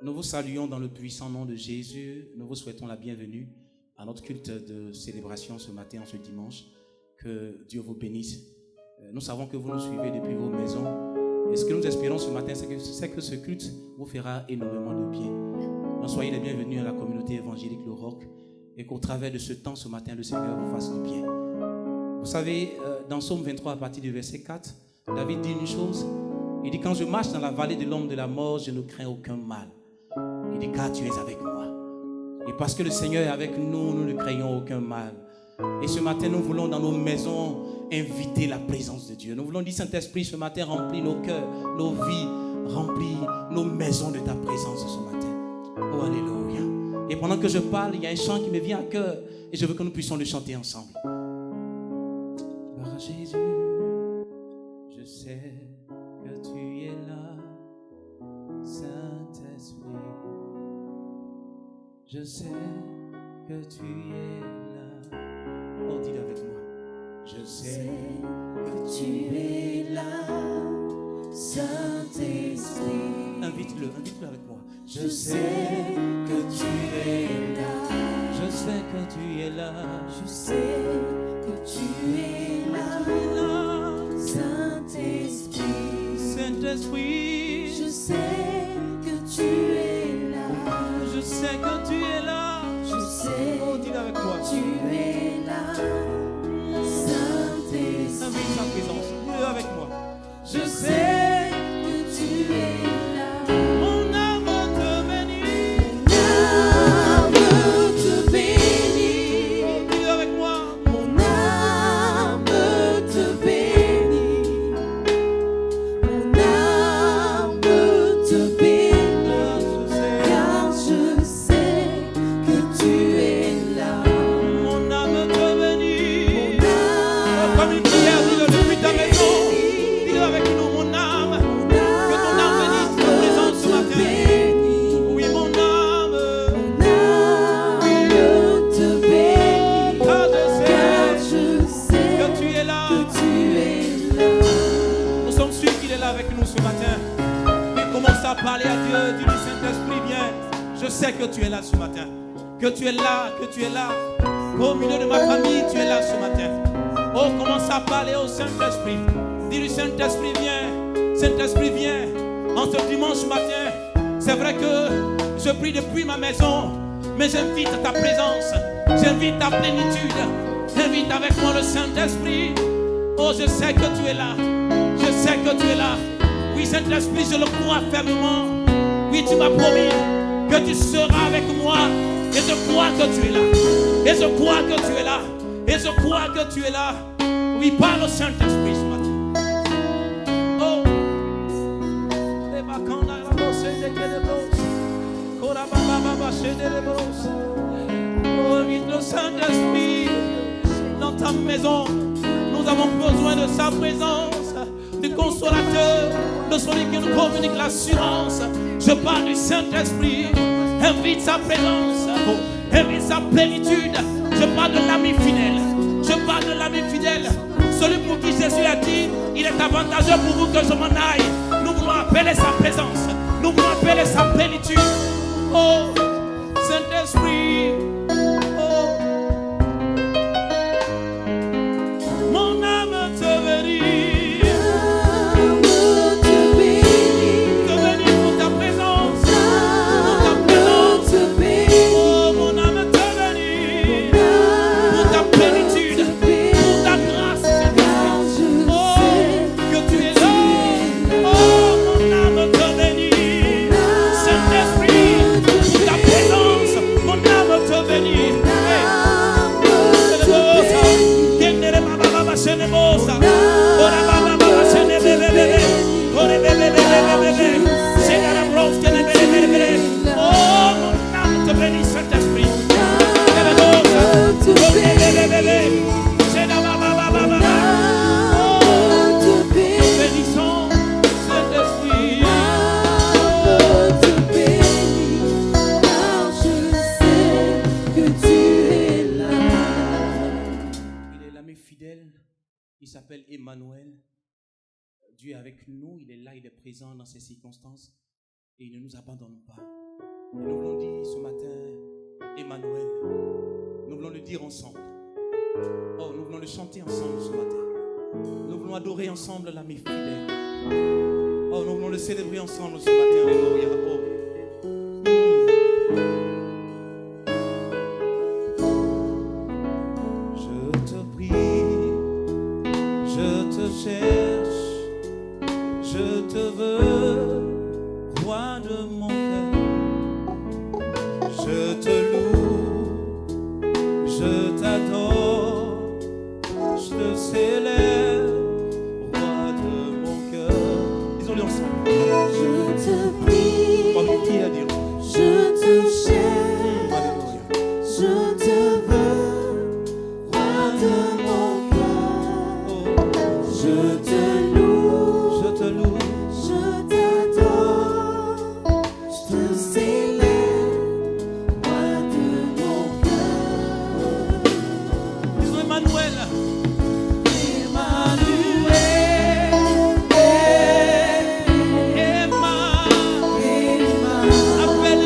Nous vous saluons dans le puissant nom de Jésus. Nous vous souhaitons la bienvenue à notre culte de célébration ce matin, ce dimanche. Que Dieu vous bénisse. Nous savons que vous nous suivez depuis vos maisons. Et ce que nous espérons ce matin, c'est que ce culte vous fera énormément de bien. Donc soyez les bienvenus à la communauté évangélique Le Roc et qu'au travers de ce temps, ce matin, le Seigneur vous fasse du bien. Vous savez, dans Psaume 23, à partir du verset 4, David dit une chose. Il dit, quand je marche dans la vallée de l'ombre de la mort, je ne crains aucun mal. Il dit, car tu es avec moi. Et parce que le Seigneur est avec nous, nous ne craignons aucun mal. Et ce matin, nous voulons dans nos maisons inviter la présence de Dieu. Nous voulons dire, Saint-Esprit, ce matin, remplis nos cœurs, nos vies, remplis nos maisons de ta présence ce matin. Oh, alléluia. Et pendant que je parle, il y a un chant qui me vient à cœur et je veux que nous puissions le chanter ensemble. Par Jésus, je sais que tu es là, Saint-Esprit. Je sais que tu es là. Oh, dis-le avec moi. Je sais que tu es là, Saint-Esprit. Invite-le avec moi. Je sais que tu es là. Je sais que tu es là. Je sais que tu es là, Saint-Esprit. Saint-Esprit. Je sais que tu es là. Je sais que tu es là. Je sais oh, dis-le avec moi. Que tu es là, Saint-Esprit. Invite sa présence. Dis-le avec moi. Je sais que tu es là. Mon âme te bénit. Mon âme te bénit. Oh, dis-le avec moi. Mon âme te bénit. Mon âme te bénit. Car je sais que tu es là. Mon âme te bénit. Mon âme comme une prière, dis-le depuis ta maison. Dis-le avec nous, mon âme. Que ton âme bénisse ta présence ce matin. Oui, mon âme. te bénit. Car Car je je sais sais que tu es là. que tu es là. Nous sommes sûrs qu'il est là avec nous ce matin. Et commence à parler à Dieu. Dis-lui, Saint-Esprit, viens. Je sais que tu es là ce matin. Que tu es là, que tu es là. Qu'au milieu de ma famille, tu es là ce matin. Oh, commence à parler au Saint-Esprit. Dis-lui, Saint-Esprit, viens. Saint-Esprit, viens. En ce dimanche matin, c'est vrai que je prie depuis ma maison, mais j'invite ta présence. J'invite ta plénitude. Invite avec moi le Saint-Esprit. Oh, je sais que tu es là. Je sais que tu es là. Oui, Saint-Esprit, je le crois fermement. Oui, tu m'as promis que tu seras avec moi. Et je crois que tu es là. Et je crois que tu es là. Et je crois que tu es là. Oui, parle au Saint-Esprit ce matin. Oh. Oh, invite le Saint-Esprit dans ta maison. Nous avons besoin de sa présence, du consolateur, de celui qui nous communique l'assurance. Je parle du Saint-Esprit. Invite sa présence, invite sa plénitude. Je parle de l'ami fidèle. Je parle de l'ami fidèle. Celui pour qui Jésus a dit, il est avantageux pour vous que je m'en aille. Nous voulons appeler sa présence. Nous voulons appeler sa plénitude. Oh, Saint-Esprit. Oh. Mon âme te bénit. te bénit. Te bénit pour ta présence. Pour ta Âme présence. te bénit. Oh, mon âme te bénit. Pour ta plénitude. Pour ta grâce. Car je Oh, sais que tu es là. Oh, mon âme te bénit. Saint-Esprit, pour ta présence. Mon âme te bénit. Hey. Oh, mon âme te bénit, Saint-Esprit. Bénissons Saint-Esprit. te bénit. Car je sais que tu es là. Il est l'ami fidèle. Il s'appelle Emmanuel. Dieu est avec nous. Il est là, il est présent dans ces circonstances. Et il ne nous abandonne pas. Et nous voulons dire ce matin, Emmanuel. Nous voulons le dire ensemble. Oh, nous voulons le chanter ensemble ce matin. Nous voulons adorer ensemble l'ami fidèle. Oh, nous voulons le célébrer ensemble ce matin. Alléluia. Oh. Je te prie, je te cherche, je te veux, roi de mon cœur. Je te loue, je t'adore, je te célèbre, roi de mon cœur. Disons-le ensemble. Je te prie, Qui a dit? je te cherche, Alléluia. je te veux, roi de mon cœur. Oh, Je te loue, je te loue. je t'adore, je te célèbre, roi de mon cœur. Disons Emmanuel. Appelle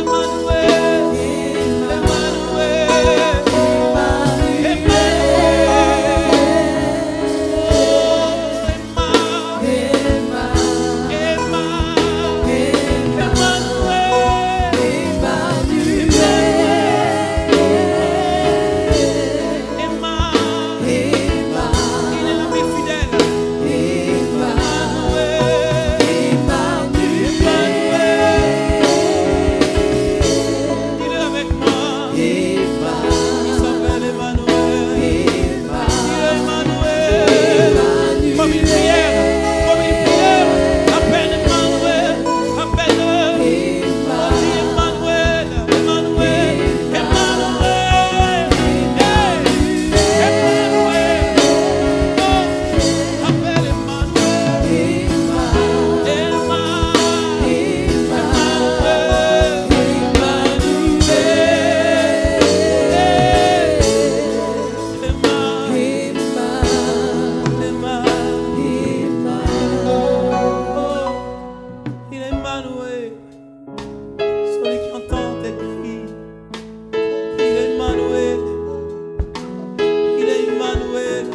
Emmanuel.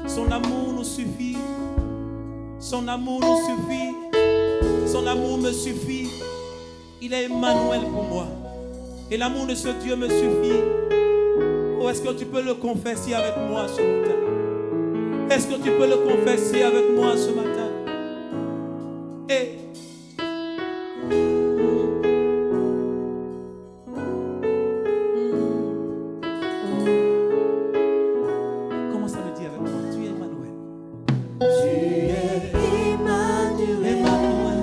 Son amour nous suffit. Son amour nous suffit. Son amour me suffit. Il est Emmanuel pour moi. Et l'amour de ce Dieu me suffit. Oh, est-ce que tu peux le confesser avec moi ce matin? Est-ce que tu peux le confesser avec moi ce matin? Et commence à le dire avec moi. Tu es Emmanuel. Tu es Emmanuel, Emmanuel.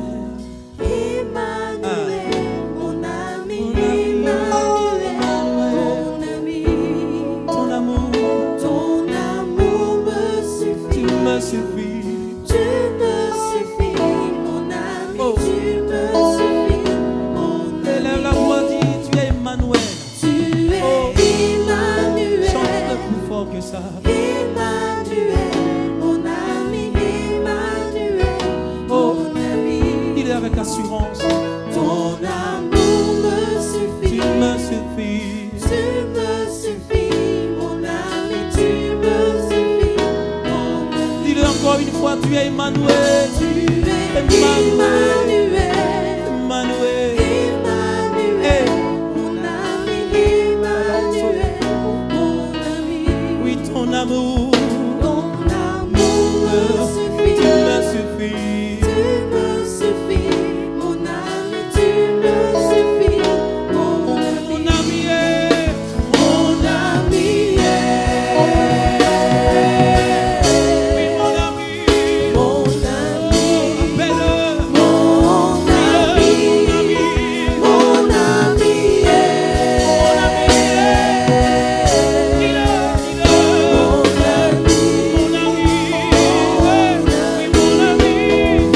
Emmanuel, mon ami, Emmanuel, mon ami. Ton amour me suffit. tu me suffis. Tu me suffis, mon ami. Oh. Tu me suffis, mon Élève ami. la voix, dis tu es Emmanuel. Tu es Oh. Emmanuel, Chante plus fort que ça. Emmanuel, mon ami, Emmanuel, Oh. mon ami. Il est avec assurance. Ton amour me Tu suffit. me suffis. Tu me suffis, mon ami, tu me suffis, mon ami. Dis-le encore une fois, tu es Emmanuel. Tu es Emmanuel. Emmanuel, Emmanuel. Emmanuel, mon ami, Emmanuel, mon ami. Oui, ton amour Ton amour me suffit. tu me suffis. Tu me suffis, mon ami, tu me suffis, mon ami. Mon ami est. Mon ami Oui, mon ami. mon ami, Appelle-le. mon ami, Mon ami. mon ami Dis-le. mon ami, Mon ami. Oui, mon ami.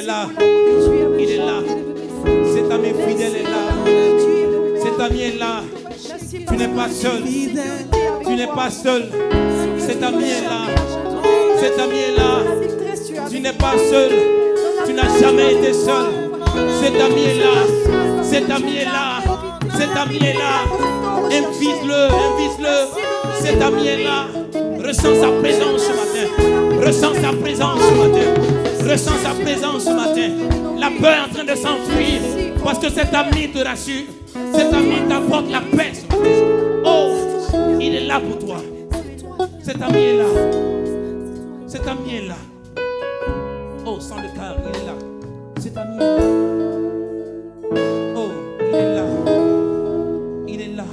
est là. Il est là. Cet ami fidèle est là. Cet ami est là. Tu n'es pas seul. Tu n'es pas seul. Cet ami est là. Cet ami est là. Tu n'es pas seul. Tu n'as jamais été seul. Cet ami est là. Cet ami est là. Cet ami est là. Invite-le, invite-le. Cet ami est là. Ressens sa présence ce matin. Ressens sa présence ce matin. Ressens sa présence ce matin. La peur est en train de s'enfuir parce que cet ami te rassure. Cet ami t'apporte la paix ce matin. Oh, il est là pour toi. Cet ami est là. Cet ami est là. Oh, sans le cœur, il est là. Cet ami est là. Oh, il est là. Il est là.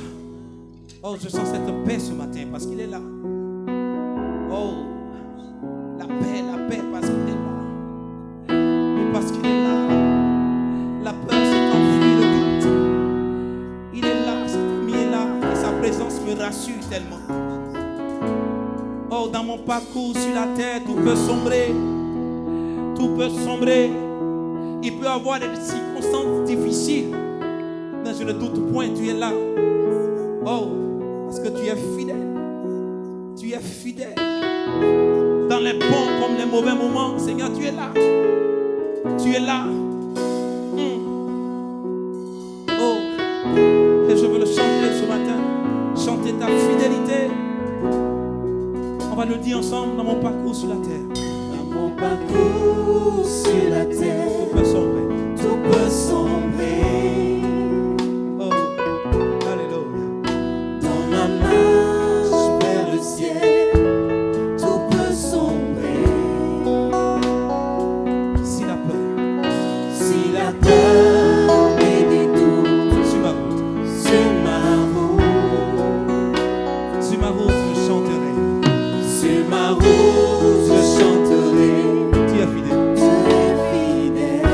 Oh, je sens cette paix ce matin parce qu'il est là. Oh, la paix parce qu'il est là. Et parce qu'il est là, la peur s'est enfuie, le doute. Il est là, cet ami est là. Et sa présence me rassure tellement. Oh, dans mon parcours sur la terre, tout peut sombrer. Tout peut sombrer. Il peut y avoir des circonstances difficiles. Mais je ne doute point, tu es là. Oh, parce que tu es fidèle. Tu es fidèle. Dans les bons comme les mauvais moments, Seigneur, tu es là. Tu es là. Oh, et je veux le chanter ce matin. Chanter ta fidélité. On va le dire ensemble dans mon parcours sur la terre. Mon parcours sur la terre, Tout peut sombrer. tout peut sombrer. Oh, alléluia. Dans ma marche vers le ciel, tout peut sombrer. Si la peur Si la peur et des doutes sur ma route, sur ma route, sur ma route, je chanterai. sur ma route, je chanterai. Tu es fidèle. Tu es fidèle.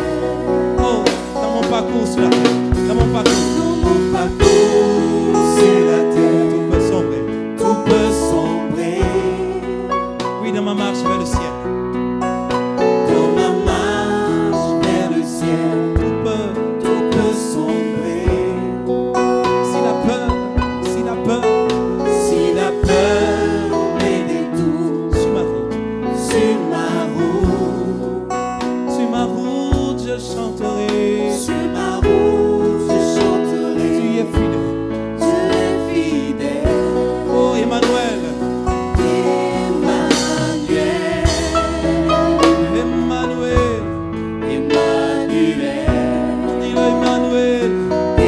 Oh, dans mon parcours sur la terre, dans mon parcours, Dans mon parcours sur la terre, tout peut sombrer. tout peut sombrer. Oui, dans ma marche vers le ciel, Dans ma marche vers le ciel, tout peut. tout peut sombrer. Si la peur, Si la peur met des doutes sur ma route, sur ma route, sur ma route, je chanterai. sur ma route, je chanterai. Tu es fidèle. Tu es fidèle. Oh, Emmanuel, Emmanuel, Emmanuel, Emmanuel, dis-le Emmanuel. De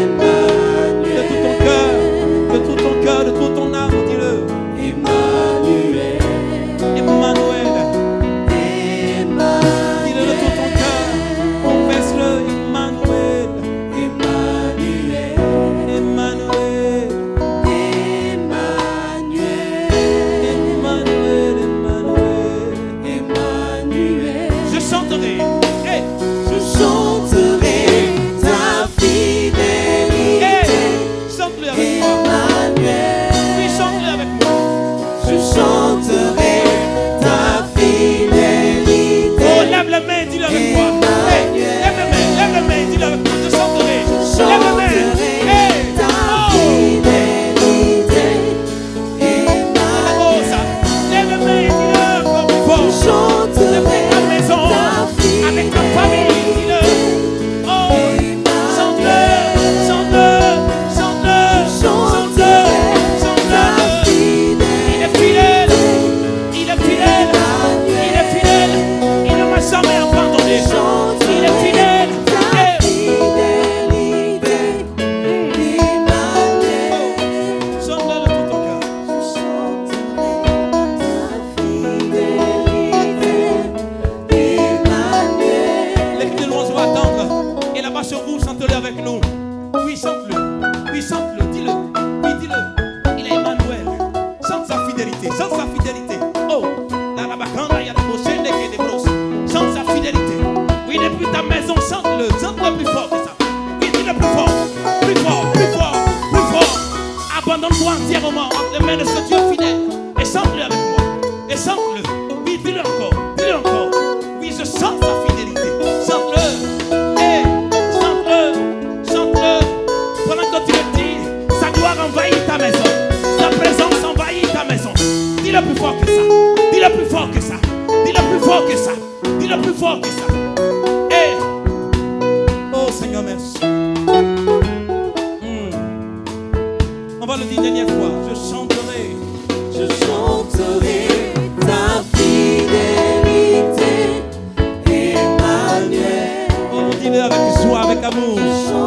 Emmanuel, tout ton cœur, de tout ton cœur, de toute ton âme, dis-le. Emmanuel, Emmanuel, Emmanuel, dis-le de tout ton cœur. Confesse-le, Emmanuel, Emmanuel, Emmanuel, Emmanuel, Emmanuel, Emmanuel. Emmanuel. Je chanterai. Hey, Je chanterai ta fidélité, hey, chante-le avec moi. Emmanuel. Oui, chante-le avec moi. Je chanterai ta fidélité. Oh, lève la main, dis-le avec moi. Hey, lève la main, dis-le avec moi. Je chanterai. Lève la main. Hey, Ta oh, fidélité, oh, ça. Lève la main, dis-le encore plus fort. chanterai Depuis ta maison, ta avec ta famille, dis-le. Oh, chante-le, chante-le, chante-le, chante-le, chante-le. Il est fidèle, il est fidèle, il est fidèle, il ne m'a jamais abandonné. Il est fidèle. Hey. Chante-le de tout ton cœur. L'équipe de louange va attendre. Et là-bas sur vous, chante-le avec nous. Oui, chante-le. Oui, chante-le. Dis-le. Oui, dis-le. Il est Emmanuel. Chante sa fidélité. Chante sa fidélité. Oh, dans la bacanda, il y a des brochets, des brosses. Chante sa fidélité. Oui, depuis ta maison, chante-le. Chante-le plus fort que ça. Oui, dis-le plus fort. Plus fort, plus fort, plus fort. Abandonne-toi entièrement entre les mains de ce Dieu fidèle. Et chante-le avec moi. Et chante-le. Oui, dis-le encore. Dis-le encore. Oui, je chante sa fidélité. Dis-le plus fort que ça. Dis-le plus fort que ça. Dis-le plus fort que ça. Dis-le plus fort que ça. Eh. Oh Seigneur, merci. On va le dire une dernière fois. Je chanterai. Je chanterai ta fidélité, Emmanuel. Oh, dis-le avec joie, avec amour,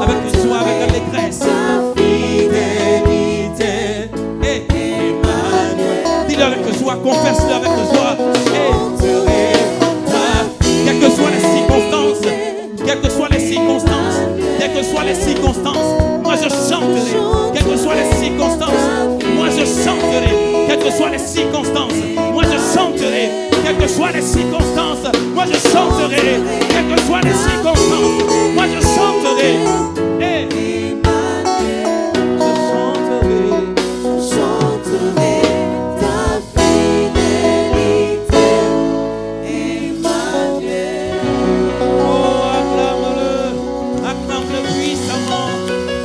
avec joie, avec allégresse. Ta fidélité, Emmanuel. Dis-le avec joie, confesse-le avec joie. Quelles que soient les circonstances, quelles que soient les circonstances, quelles que soient les circonstances, moi je chanterai. Quelles que soient les circonstances, moi je chanterai. Quelles que soient les circonstances, moi je chanterai. Quelles que soient les circonstances, moi je chanterai. Quelles que soient les circonstances, moi je chanterai.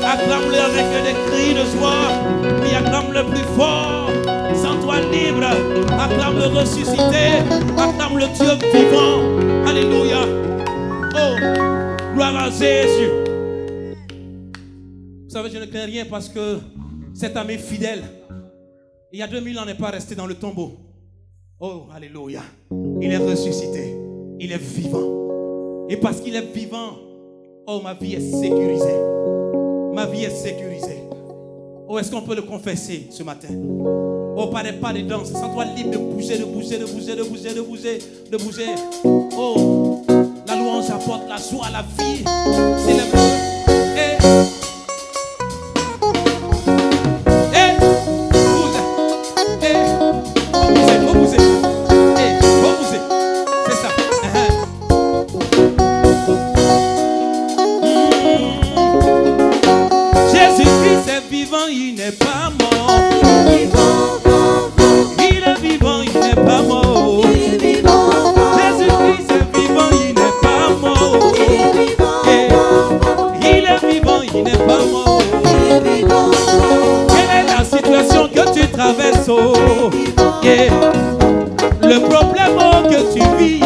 Acclame-le avec des cris de joie, puis acclame-le plus fort. Sens-toi libre, acclame-le ressuscité, acclame le Dieu vivant. Alléluia. Oh, gloire à Jésus. Vous savez, je ne crains rien parce que cet ami fidèle, il y a 2000 ans, n'est pas resté dans le tombeau. Oh, alléluia. Il est ressuscité, il est vivant. Et parce qu'il est vivant, oh, ma vie est sécurisée. Ma vie est sécurisée. Oh, est-ce qu'on peut le confesser ce matin? Oh, pas de danse. Sens-toi libre de bouger, de bouger, de bouger, de bouger, de bouger, de bouger. Oh, la louange apporte la joie, la vie. C'est la il n'est pas mort. Il est vivant, il n'est pas mort. Jésus-Christ est vivant, il n'est pas mort. Il est vivant, il n'est pas mort. Quelle est la situation que tu traverses? Le problème que tu vis,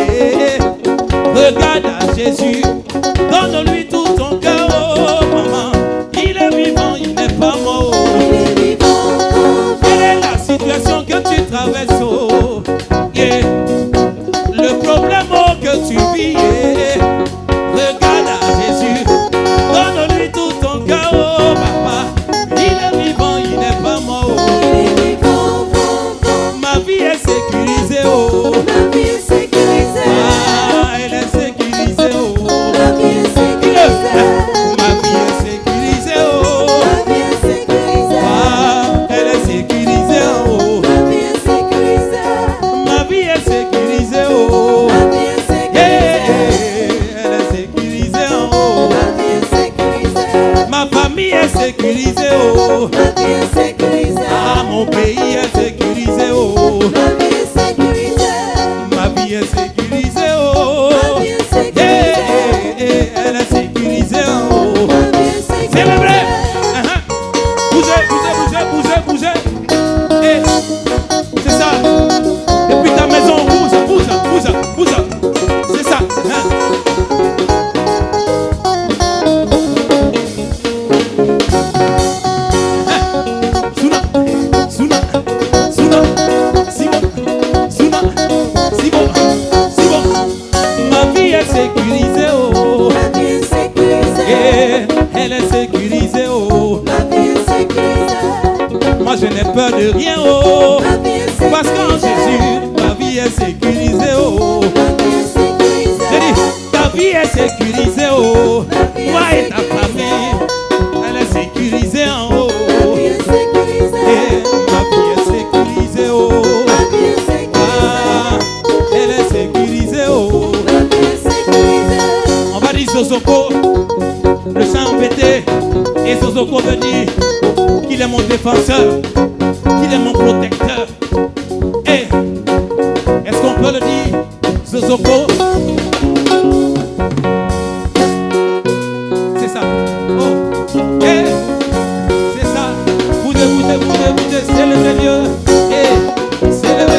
regarde à Jésus, donne-lui tout ton cœur, oh maman. Il est vivant, il n'est pas mort. Quelle est la situation que tu traverses? Le problème que tu vis, regarde à Jésus, donne-lui tout ton cœur, oh papa. Il est vivant, il n'est pas mort. Ma vie est sécurisée, oh. Ah, elle est sécurisée, oh. Ma vie est sécurisée, oh. Ah, elle est sécurisée, oh. Ma vie est sécurisée, oh. Elle est sécurisée, oh. Ma famille est sécurisée, oh. Ah, mon pays est sécurisé, oh. Ma vie est sécurisée, oh. Elle est sécurisée, oh. Célébrez. Bougez, bougez, bougez, bougez, bougez. C'est ça. Depuis ta maison, bouge, bouge, bouge, bouge. C'est ça. Suna, Suna, Suna, Simon, Suna, Simon, Simon. Ma vie est sécurisée, oh. Elle est sécurisée, oh. Moi je n'ai peur de rien, oh. Parce qu'en Jésus, ma vie est sécurisée, oh. J'ai dit, ta vie est sécurisée, oh. Toi et ta famille, elle est sécurisée en haut. Et ma vie est sécurisée, oh. Ah, elle est sécurisée, oh. On va dire Zozoko, le sang embêté. Et Zozoko veut dire qu'il est mon défenseur, qu'il est mon protecteur. Et est-ce qu'on peut le dire, Zozoko? C'est ça. Oh, et c'est ça. Bougez, bougez, bougez, bougez, c'est le milieu. Et c'est le milieu.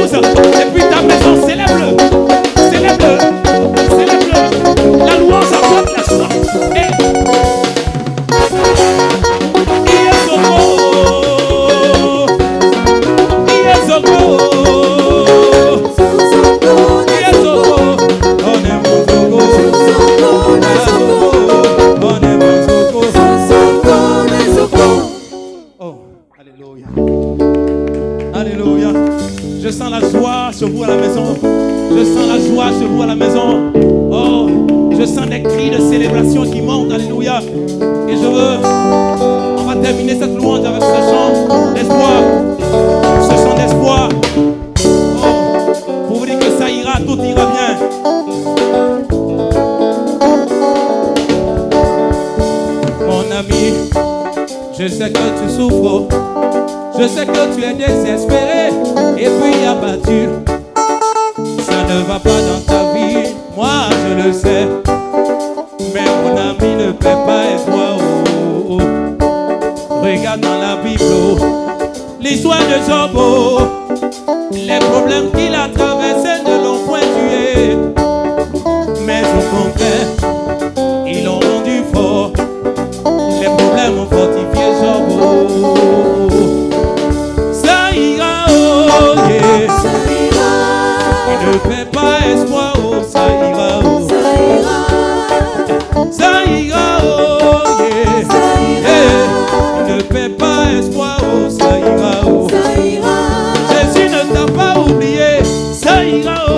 épouse, depuis ta maison, célèbre-le. Célèbre-le. Célèbre-le. La louange apporte la joie. Alléluia. Je sens la joie sur vous à la maison. Je sens la joie sur vous à la maison. Oh, je sens des cris de célébration qui montent. Alléluia. Et on va terminer cette louange avec ce chant d'espoir. Ce chant d'espoir. Oh, pour vous dire que ça ira, tout ira bien. Mon ami, je sais que tu souffres. Je sais que tu es désespéré et puis abattu. Ça ne va pas dans ta vie, moi je le sais. Mais mon ami ne paie pas espoir. Oh, oh, oh. Regarde dans la Bible, oh, l'histoire de Job, oh, les problèmes qu'il a traversés ne l'ont point tué. Mais au contraire, ils l'ont rendu fort. Les problèmes ont fortifié Job. Oh, ne fais pas espoir, oh, ça ira, oh. Ça ira, oh, yeah. Ne fais pas espoir, oh, ça ira, oh. Jésus ne t'a pas oublié, ça ira, oh.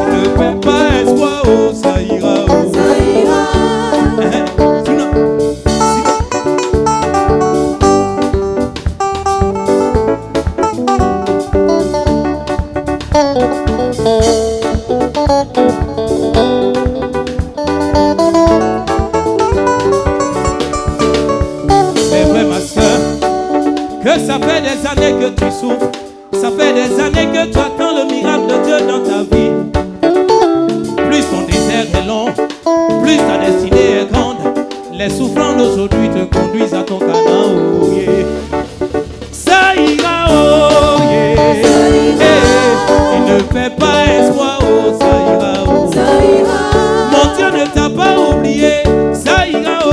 Ne fais pas espoir, oh, ça ira, oh. C'est vrai ma soeur, que ça fait des années que tu souffres. Ça fait des années que tu attends le miracle de Dieu dans ta vie. Plus ton désert est long, plus ta destinée est grande. Les souffrances d'aujourd'hui te conduisent à ton Canaan, oh yeah. Ça ira, oh yeah. Et ne fais pas espoir, oh ça ira, oh. Mon Dieu ne t'a pas oublié, ça ira, oh.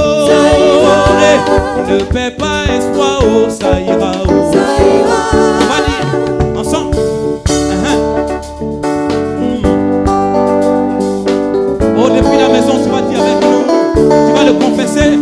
Ne fais pas espoir, oh ça ira, oh. On va dire ensemble. Oh, depuis la maison, tu vas dire avec nous, tu vas le confesser.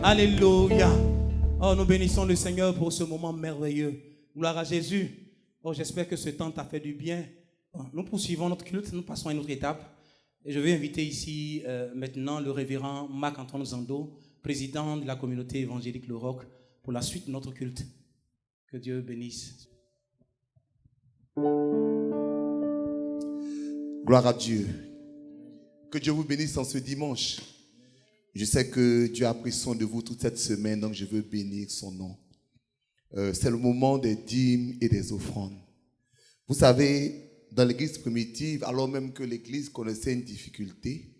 Alléluia. Oh, nous bénissons le Seigneur pour ce moment merveilleux. Gloire à Jésus. Oh, j'espère que ce temps t'a fait du bien. Nous poursuivons notre culte, nous passons à une autre étape. Et je vais inviter ici maintenant le révérend Marc-Antoine Zando, président de la communauté évangélique Le Roc, pour la suite de notre culte. Que Dieu bénisse. Gloire à Dieu. Que Dieu vous bénisse en ce dimanche. Je sais que Dieu a pris soin de vous toute cette semaine, donc je veux bénir son nom. C'est le moment des dîmes et des offrandes. Vous savez, dans l'église primitive, alors même que l'église connaissait une difficulté,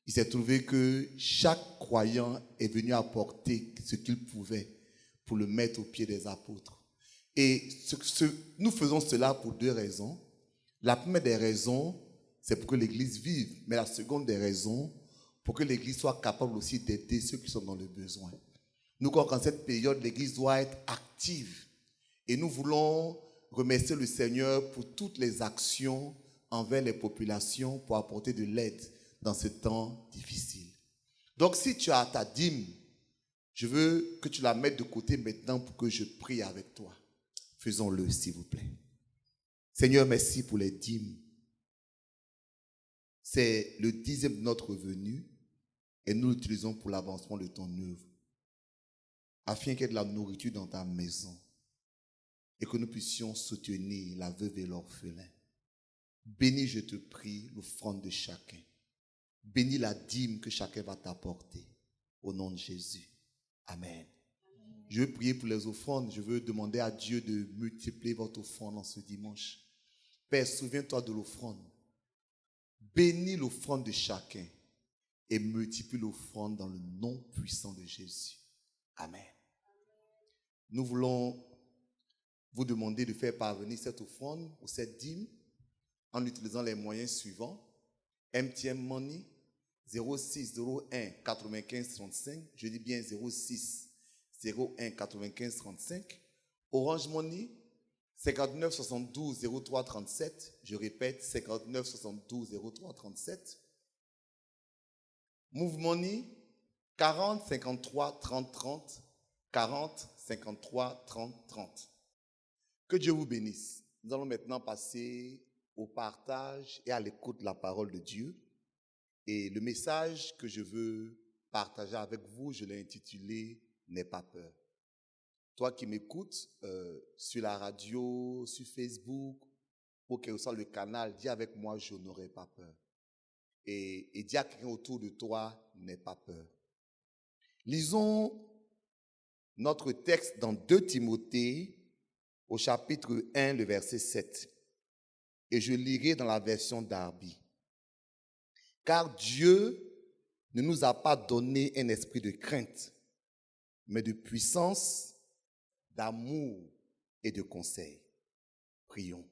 il s'est trouvé que chaque croyant est venu apporter ce qu'il pouvait pour le mettre aux pieds des apôtres. Et nous faisons cela pour 2 raisons. La première des raisons, c'est pour que l'Église vive. Mais la seconde des raisons, pour que l'Église soit capable aussi d'aider ceux qui sont dans le besoin. Nous croyons qu'en cette période, l'Église doit être active. Et nous voulons remercier le Seigneur pour toutes les actions envers les populations pour apporter de l'aide dans ce temps difficile. Donc si tu as ta dîme, je veux que tu la mettes de côté maintenant pour que je prie avec toi. Faisons-le, s'il vous plaît. Seigneur, merci pour les dîmes. C'est le 10e de notre revenu et nous l'utilisons pour l'avancement de ton œuvre, afin qu'il y ait de la nourriture dans ta maison et que nous puissions soutenir la veuve et l'orphelin. Bénis, je te prie, l'offrande de chacun. Bénis la dîme que chacun va t'apporter. Au nom de Jésus. Amen. Je veux prier pour les offrandes. Je veux demander à Dieu de multiplier votre offrande en ce dimanche. Père, souviens-toi de l'offrande. Bénis l'offrande de chacun et multiplie l'offrande dans le nom puissant de Jésus. Amen. Nous voulons vous demander de faire parvenir cette offrande ou cette dîme en utilisant les moyens suivants. MTN Money 06 01 95 35. Je dis bien 06 01 95 35. Orange Money 59 72 03 37. Je répète 59 72 03 37. Move Money 40 53 30 30. 40 53 30 30. Que Dieu vous bénisse. Nous allons maintenant passer au partage et à l'écoute de la parole de Dieu. Et le message que je veux partager avec vous, je l'ai intitulé « N'aie pas peur ». Toi qui m'écoutes sur la radio, sur Facebook, ou quel que soit le canal, dis avec moi « Je n'aurai pas peur ». Et dis à quelqu'un autour de toi « N'aie pas peur ». Lisons notre texte dans 2 Timothée, au chapitre 1, le verset 7. Et je lirai dans la version Darby. Car Dieu ne nous a pas donné un esprit de crainte, mais de puissance, d'amour et de conseil. Prions.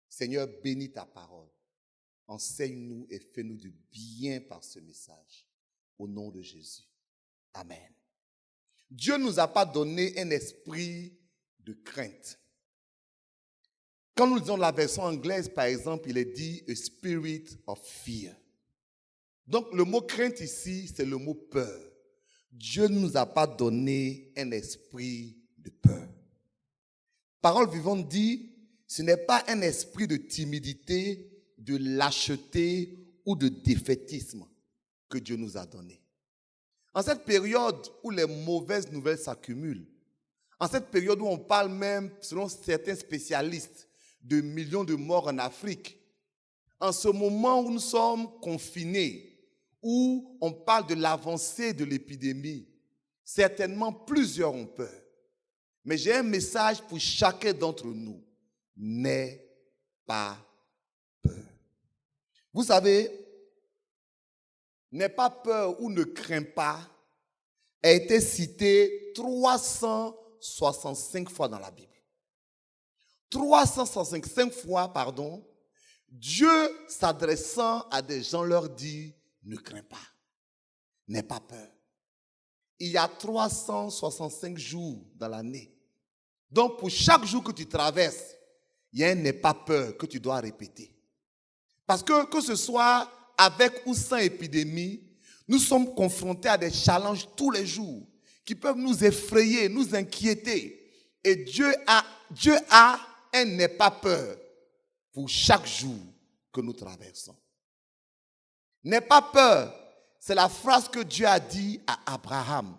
Seigneur, bénis ta parole. Enseigne-nous et fais-nous du bien par ce message. Au nom de Jésus. Amen. Dieu ne nous a pas donné un esprit de crainte. Quand nous lisons la version anglaise, par exemple, il est dit « a spirit of fear ». Donc, le mot crainte ici, c'est le mot peur. Dieu ne nous a pas donné un esprit de peur. Parole vivante dit, ce n'est pas un esprit de timidité, de lâcheté ou de défaitisme que Dieu nous a donné. En cette période où les mauvaises nouvelles s'accumulent, en cette période où on parle même, selon certains spécialistes, de millions de morts en Afrique, en ce moment où nous sommes confinés, où on parle de l'avancée de l'épidémie, certainement plusieurs ont peur. Mais j'ai un message pour chacun d'entre nous. N'aie pas peur. Vous savez, n'aie pas peur ou ne crains pas a été cité 365 fois dans la Bible. 365 fois, Dieu s'adressant à des gens leur dit, ne crains pas, n'aie pas peur. Il y a 365 jours dans l'année. Donc pour chaque jour que tu traverses, il y a un n'aie pas peur que tu dois répéter. Parce que ce soit avec ou sans épidémie, nous sommes confrontés à des challenges tous les jours qui peuvent nous effrayer, nous inquiéter. Et Dieu a un n'aie pas peur pour chaque jour que nous traversons. N'aie pas peur, c'est la phrase que Dieu a dit à Abraham.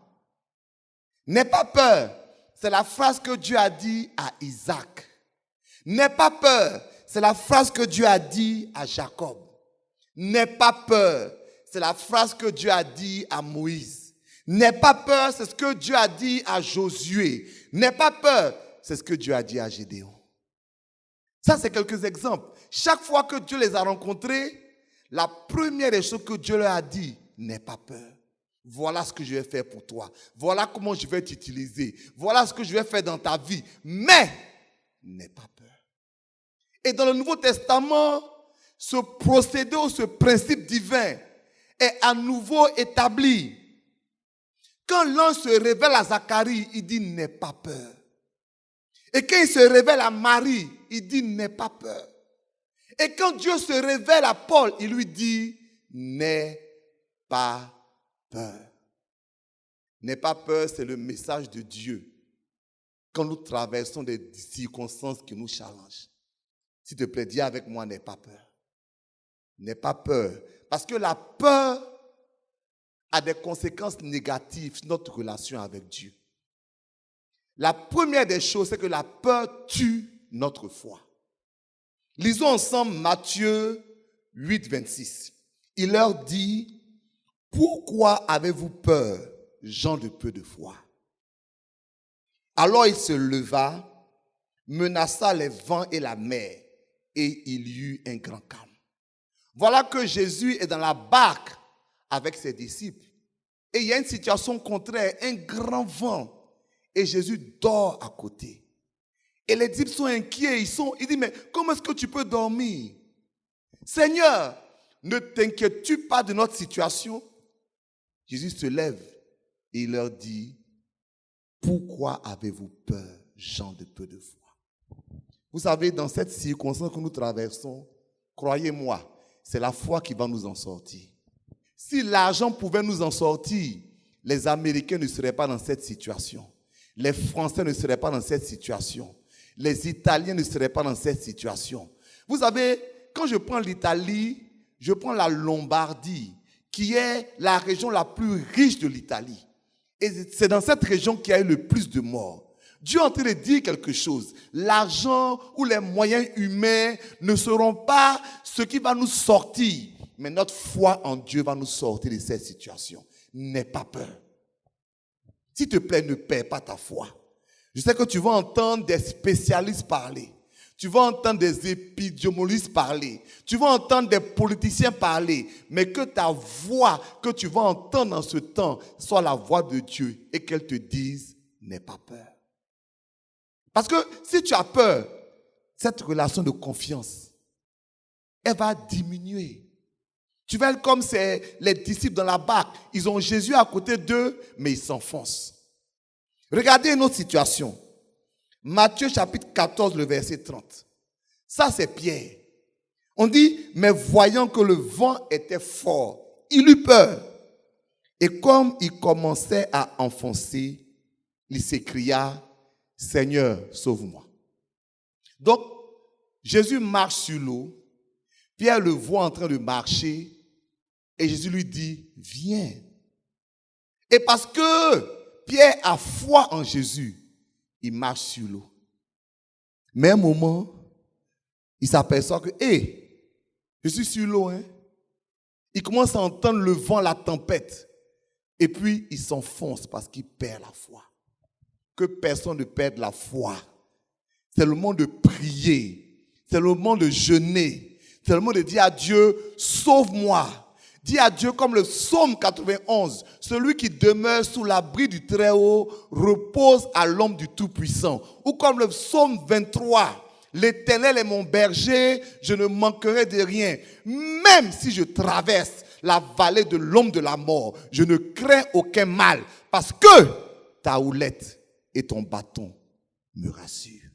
N'aie pas peur, c'est la phrase que Dieu a dit à Isaac. N'aie pas peur, c'est la phrase que Dieu a dit à Jacob. N'aie pas peur, c'est la phrase que Dieu a dit à Moïse. N'aie pas peur, c'est ce que Dieu a dit à Josué. N'aie pas peur, c'est ce que Dieu a dit à Gédéon. Ça, c'est quelques exemples. Chaque fois que Dieu les a rencontrés, la première des choses que Dieu leur a dit, n'aie pas peur. Voilà ce que je vais faire pour toi. Voilà comment je vais t'utiliser. Voilà ce que je vais faire dans ta vie. Mais, n'aie pas peur. Et dans le Nouveau Testament, ce procédé ou ce principe divin est à nouveau établi. Quand l'ange se révèle à Zacharie, il dit n'aie pas peur. Et quand il se révèle à Marie, il dit n'aie pas peur. Et quand Dieu se révèle à Paul, il lui dit n'aie pas peur. N'aie pas peur, c'est le message de Dieu quand nous traversons des circonstances qui nous challengent. S'il te plaît, dis avec moi, n'aie pas peur. N'aie pas peur. Parce que la peur a des conséquences négatives sur notre relation avec Dieu. La première des choses, c'est que la peur tue notre foi. Lisons ensemble Matthieu 8, 26. Il leur dit, « Pourquoi avez-vous peur, gens de peu de foi ?» Alors il se leva, menaça les vents et la mer, et il y eut un grand calme. Voilà que Jésus est dans la barque avec ses disciples. Et il y a une situation contraire, un grand vent. Et Jésus dort à côté. Et les disciples sont inquiets. Il dit, mais comment est-ce que tu peux dormir? Seigneur, ne t'inquiètes-tu pas de notre situation? Jésus se lève et il leur dit, pourquoi avez-vous peur, gens de peu de foi? Vous savez, dans cette circonstance que nous traversons, croyez-moi, c'est la foi qui va nous en sortir. Si l'argent pouvait nous en sortir, les Américains ne seraient pas dans cette situation. Les Français ne seraient pas dans cette situation. Les Italiens ne seraient pas dans cette situation. Vous savez, quand je prends l'Italie, je prends la Lombardie, qui est la région la plus riche de l'Italie. Et c'est dans cette région qu'il y a eu le plus de morts. Dieu est en train de dire quelque chose. L'argent ou les moyens humains ne seront pas ce qui va nous sortir. Mais notre foi en Dieu va nous sortir de cette situation. N'aie pas peur. S'il te plaît, ne perds pas ta foi. Je sais que tu vas entendre des spécialistes parler. Tu vas entendre des épidémiologistes parler. Tu vas entendre des politiciens parler. Mais que ta voix que tu vas entendre dans ce temps soit la voix de Dieu et qu'elle te dise, n'aie pas peur. Parce que si tu as peur, cette relation de confiance, elle va diminuer. Tu vas être comme les disciples dans la barque. Ils ont Jésus à côté d'eux, mais ils s'enfoncent. Regardez une autre situation. Matthieu chapitre 14, le verset 30. Ça, c'est Pierre. On dit, mais voyant que le vent était fort, il eut peur. Et comme il commençait à enfoncer, il s'écria, Seigneur, sauve-moi. Donc, Jésus marche sur l'eau. Pierre le voit en train de marcher. Et Jésus lui dit, viens. Et parce que Pierre a foi en Jésus, il marche sur l'eau. Mais à un moment, il s'aperçoit que, je suis sur l'eau. Il commence à entendre le vent, la tempête. Et puis, il s'enfonce parce qu'il perd la foi. Que personne ne perde la foi. C'est le moment de prier. C'est le moment de jeûner. C'est le moment de dire à Dieu, sauve-moi. Dis à Dieu comme le psaume 91, celui qui demeure sous l'abri du Très-Haut repose à l'ombre du Tout-Puissant. Ou comme le psaume 23, l'Éternel est mon berger, je ne manquerai de rien. Même si je traverse la vallée de l'ombre de la mort, je ne crains aucun mal parce que ta houlette et ton bâton me rassurent.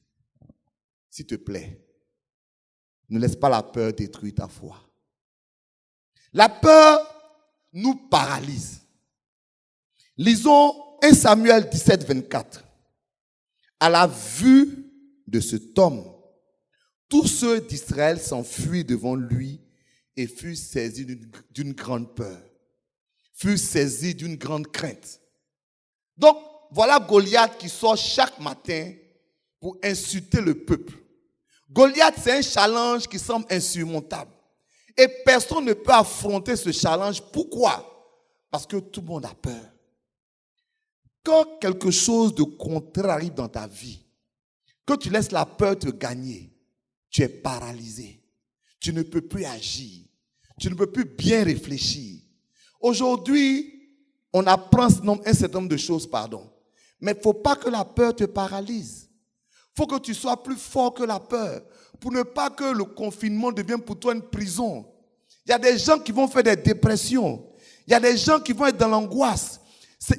S'il te plaît, ne laisse pas la peur détruire ta foi. La peur nous paralyse. Lisons 1 Samuel 17, 24. À la vue de cet homme, tous ceux d'Israël s'enfuirent devant lui et furent saisis d'une grande peur, furent saisis d'une grande crainte. Donc, voilà Goliath qui sort chaque matin pour insulter le peuple. Goliath, c'est un challenge qui semble insurmontable. Et personne ne peut affronter ce challenge. Pourquoi? Parce que tout le monde a peur. Quand quelque chose de contraire arrive dans ta vie, que tu laisses la peur te gagner, tu es paralysé. Tu ne peux plus agir. Tu ne peux plus bien réfléchir. Aujourd'hui, On apprend un certain nombre de choses, pardon. Mais il ne faut pas que la peur te paralyse. Il faut que tu sois plus fort que la peur. Pour ne pas que le confinement devienne pour toi une prison. Il y a des gens qui vont faire des dépressions. Il y a des gens qui vont être dans l'angoisse.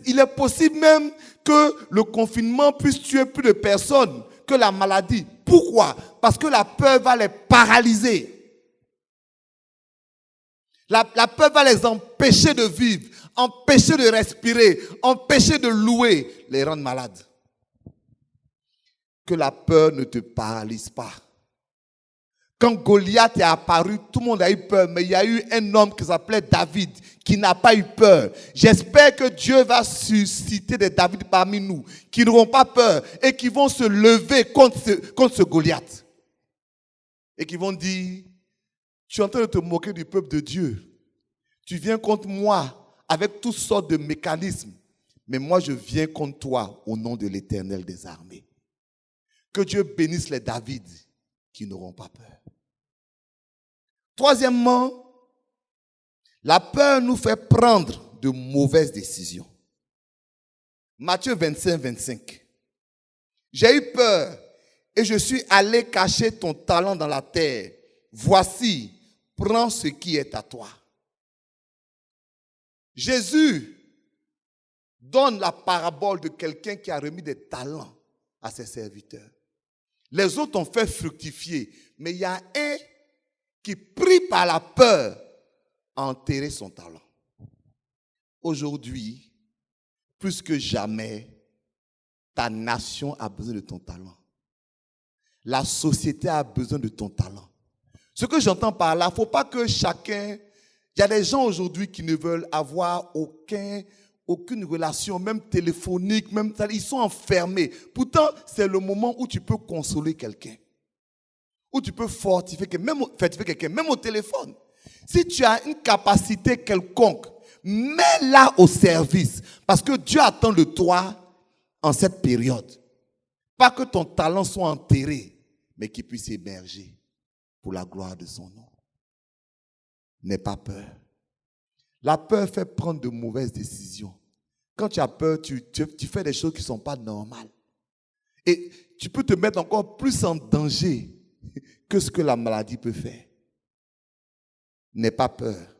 Il est possible même que le confinement puisse tuer plus de personnes que la maladie. Pourquoi? Parce que la peur va les paralyser. La peur va les empêcher de vivre, empêcher de respirer, empêcher de louer, les rendre malades. Que la peur ne te paralyse pas. Quand Goliath est apparu, tout le monde a eu peur, mais il y a eu un homme qui s'appelait David, qui n'a pas eu peur. J'espère que Dieu va susciter des David parmi nous, qui n'auront pas peur et qui vont se lever contre ce Goliath. Et qui vont dire, tu es en train de te moquer du peuple de Dieu. Tu viens contre moi avec toutes sortes de mécanismes. Mais moi, je viens contre toi au nom de l'Éternel des armées. Que Dieu bénisse les David qui n'auront pas peur. Troisièmement, la peur nous fait prendre de mauvaises décisions. Matthieu 25, 25. J'ai eu peur et je suis allé cacher ton talent dans la terre. Voici, prends ce qui est à toi. Jésus donne la parabole de quelqu'un qui a remis des talents à ses serviteurs. Les autres ont fait fructifier, mais il y a un qui, pris par la peur, a enterré son talent. Aujourd'hui, plus que jamais, ta nation a besoin de ton talent. La société a besoin de ton talent. Ce que j'entends par là, il ne faut pas que chacun... Il y a des gens aujourd'hui qui ne veulent avoir aucune relation, même téléphonique, ils sont enfermés. Pourtant, c'est le moment où tu peux consoler quelqu'un. Où tu peux fortifier quelqu'un, même au téléphone. Si tu as une capacité quelconque, mets-la au service. Parce que Dieu attend de toi en cette période. Pas que ton talent soit enterré, mais qu'il puisse émerger pour la gloire de son nom. N'aie pas peur. La peur fait prendre de mauvaises décisions. Quand tu as peur, tu fais des choses qui ne sont pas normales. Et tu peux te mettre encore plus en danger que ce que la maladie peut faire. N'aie pas peur.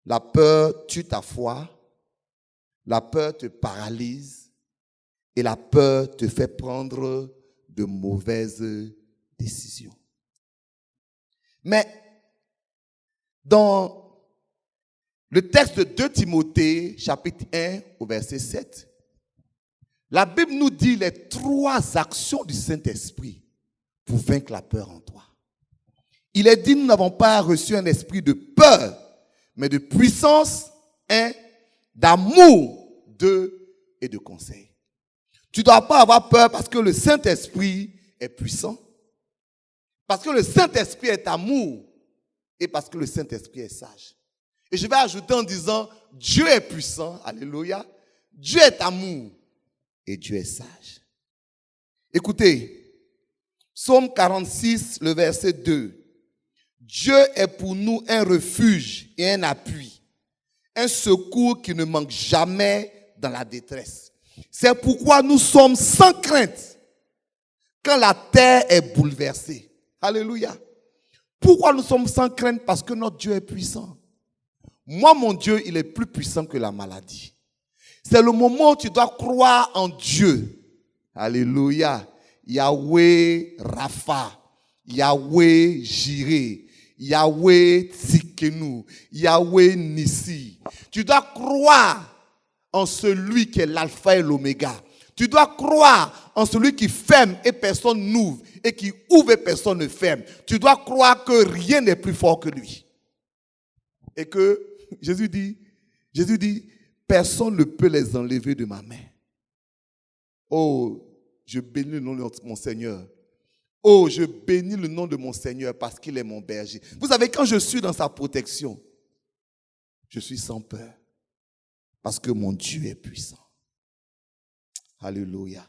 La peur tue ta foi. La peur te paralyse. Et la peur te fait prendre de mauvaises décisions. Mais dans le texte de 2 Timothée, chapitre 1, au verset 7, la Bible nous dit les 3 actions du Saint-Esprit pour vaincre la peur en toi. Il est dit, nous n'avons pas reçu un esprit de peur, mais de puissance, d'amour, et de conseil. Tu ne dois pas avoir peur parce que le Saint-Esprit est puissant, parce que le Saint-Esprit est amour, et parce que le Saint-Esprit est sage. Et je vais ajouter en disant, Dieu est puissant, alléluia, Dieu est amour, et Dieu est sage. Écoutez, Psaume 46, le verset 2. Dieu est pour nous un refuge et un appui, un secours qui ne manque jamais dans la détresse. C'est pourquoi nous sommes sans crainte quand la terre est bouleversée. Alléluia. Pourquoi nous sommes sans crainte? Parce que notre Dieu est puissant. Moi, mon Dieu, il est plus puissant que la maladie. C'est le moment où tu dois croire en Dieu. Alléluia. Yahweh Rapha, Yahweh Jireh, Yahweh Tsikenu, Yahweh Nissi. Tu dois croire en celui qui est l'alpha et l'oméga. Tu dois croire en celui qui ferme et personne n'ouvre, et qui ouvre et personne ne ferme. Tu dois croire que rien n'est plus fort que lui. Et que Jésus dit, personne ne peut les enlever de ma main. Oh, je bénis le nom de mon Seigneur. Oh, je bénis le nom de mon Seigneur parce qu'il est mon berger. Vous savez, quand je suis dans sa protection, je suis sans peur. Parce que mon Dieu est puissant. Alléluia.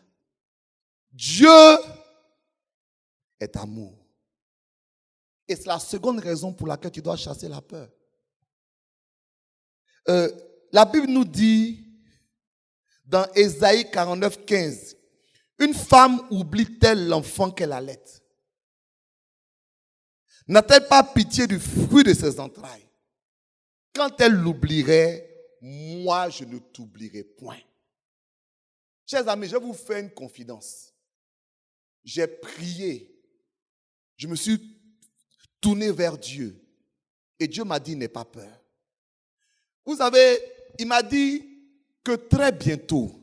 Dieu est amour. Et c'est la seconde raison pour laquelle tu dois chasser la peur. la Bible nous dit, dans Ésaïe 49, 15, une femme oublie-t-elle l'enfant qu'elle allait? N'a-t-elle pas pitié du fruit de ses entrailles? Quand elle l'oublierait, moi je ne t'oublierai point. Chers amis, je vais vous faire une confidence. J'ai prié, je me suis tourné vers Dieu et Dieu m'a dit, n'aie pas peur. Vous savez, il m'a dit que très bientôt,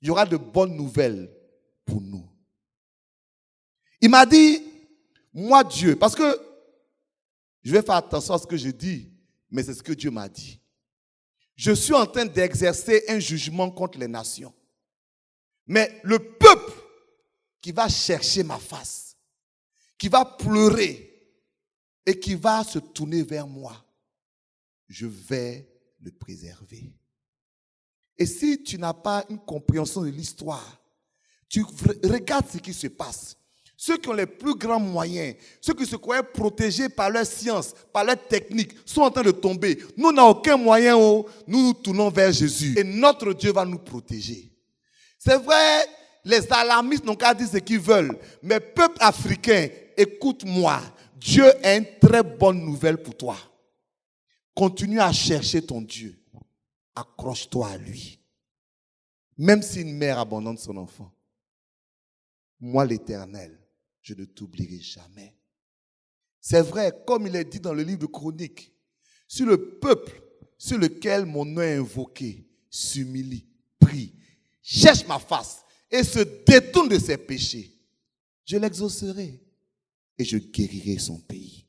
il y aura de bonnes nouvelles pour nous. Il m'a dit, moi Dieu, parce que je vais faire attention à ce que je dis, mais c'est ce que Dieu m'a dit. Je suis en train d'exercer un jugement contre les nations. Mais le peuple qui va chercher ma face, qui va pleurer et qui va se tourner vers moi, je vais le préserver. Et si tu n'as pas une compréhension de l'histoire, tu regardes ce qui se passe. Ceux qui ont les plus grands moyens, ceux qui se croyaient protégés par leur science, par leur technique, sont en train de tomber. Nous n'avons aucun moyen, nous nous tournons vers Jésus. Et notre Dieu va nous protéger. C'est vrai, les alarmistes n'ont qu'à dire ce qu'ils veulent. Mais peuple africain, écoute-moi. Dieu a une très bonne nouvelle pour toi. Continue à chercher ton Dieu. Accroche-toi à lui. Même si une mère abandonne son enfant. Moi, l'Éternel, je ne t'oublierai jamais. C'est vrai, comme il est dit dans le livre de Chroniques, si le peuple sur lequel mon nom est invoqué s'humilie, prie, cherche ma face et se détourne de ses péchés, je l'exaucerai et je guérirai son pays.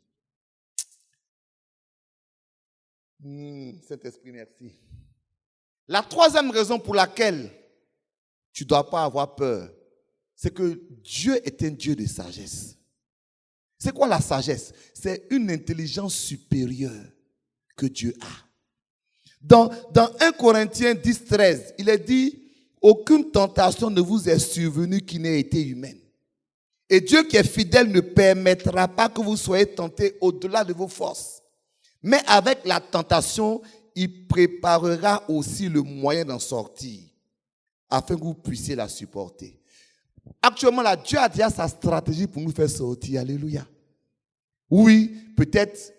Saint-Esprit, merci. La troisième raison pour laquelle tu ne dois pas avoir peur, c'est que Dieu est un Dieu de sagesse. C'est quoi la sagesse? C'est une intelligence supérieure que Dieu a. Dans 1 Corinthiens 10, 13, il est dit, aucune tentation ne vous est survenue qui n'ait été humaine. Et Dieu qui est fidèle ne permettra pas que vous soyez tentés au-delà de vos forces. Mais avec la tentation, il préparera aussi le moyen d'en sortir, afin que vous puissiez la supporter. Actuellement, là, Dieu a déjà sa stratégie pour nous faire sortir. Alléluia. Oui, peut-être,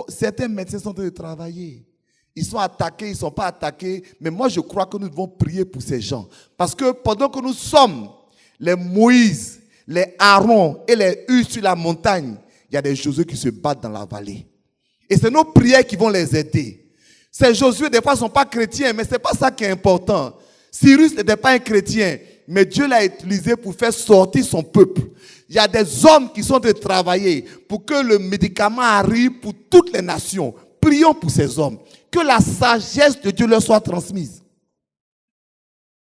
certains médecins sont en train de travailler. Ils sont attaqués, ils ne sont pas attaqués. Mais moi, je crois que nous devons prier pour ces gens. Parce que pendant que nous sommes les Moïse, les Aaron et les Hur sur la montagne, il y a des Josué qui se battent dans la vallée. Et c'est nos prières qui vont les aider. Ces Josué, des fois, ne sont pas chrétiens, mais ce n'est pas ça qui est important. Cyrus n'était pas un chrétien, mais Dieu l'a utilisé pour faire sortir son peuple. Il y a des hommes qui sont en train de travailler pour que le médicament arrive pour toutes les nations. Prions pour ces hommes. Que la sagesse de Dieu leur soit transmise.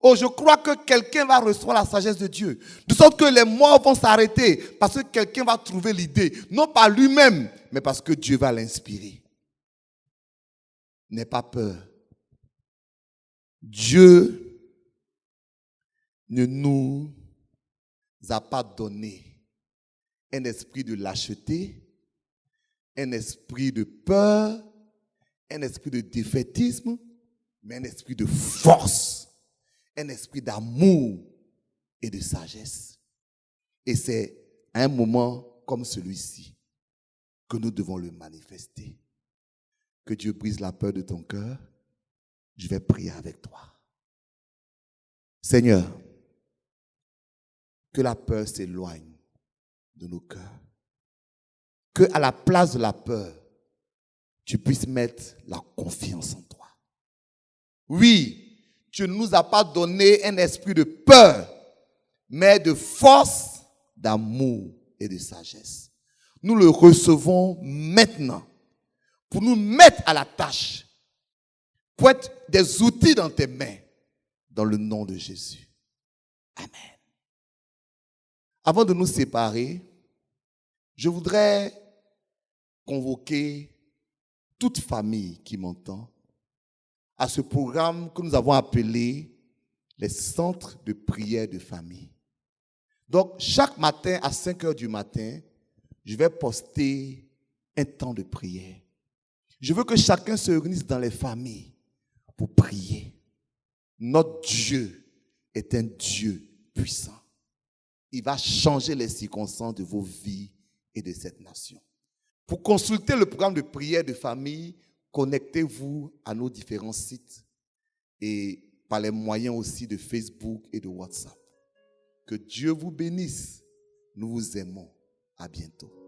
Oh, je crois que quelqu'un va recevoir la sagesse de Dieu. De sorte que les morts vont s'arrêter parce que quelqu'un va trouver l'idée. Non pas lui-même, mais parce que Dieu va l'inspirer. N'aie pas peur. Dieu ne nous a pas donné un esprit de lâcheté, un esprit de peur, un esprit de défaitisme, mais un esprit de force, un esprit d'amour et de sagesse. Et c'est à un moment comme celui-ci que nous devons le manifester. Que Dieu brise la peur de ton cœur. Je vais prier avec toi. Seigneur, que la peur s'éloigne de nos cœurs. Que à la place de la peur, tu puisses mettre la confiance en toi. Oui, tu ne nous as pas donné un esprit de peur, mais de force, d'amour et de sagesse. Nous le recevons maintenant pour nous mettre à la tâche, pour être des outils dans tes mains, dans le nom de Jésus. Amen. Avant de nous séparer, je voudrais convoquer toute famille qui m'entend à ce programme que nous avons appelé les centres de prière de famille. Donc, chaque matin à 5 heures du matin, je vais poster un temps de prière. Je veux que chacun se réunisse dans les familles pour prier. Notre Dieu est un Dieu puissant. Il va changer les circonstances de vos vies et de cette nation. Pour consulter le programme de prière de famille, connectez-vous à nos différents sites et par les moyens aussi de Facebook et de WhatsApp. Que Dieu vous bénisse. Nous vous aimons. À bientôt.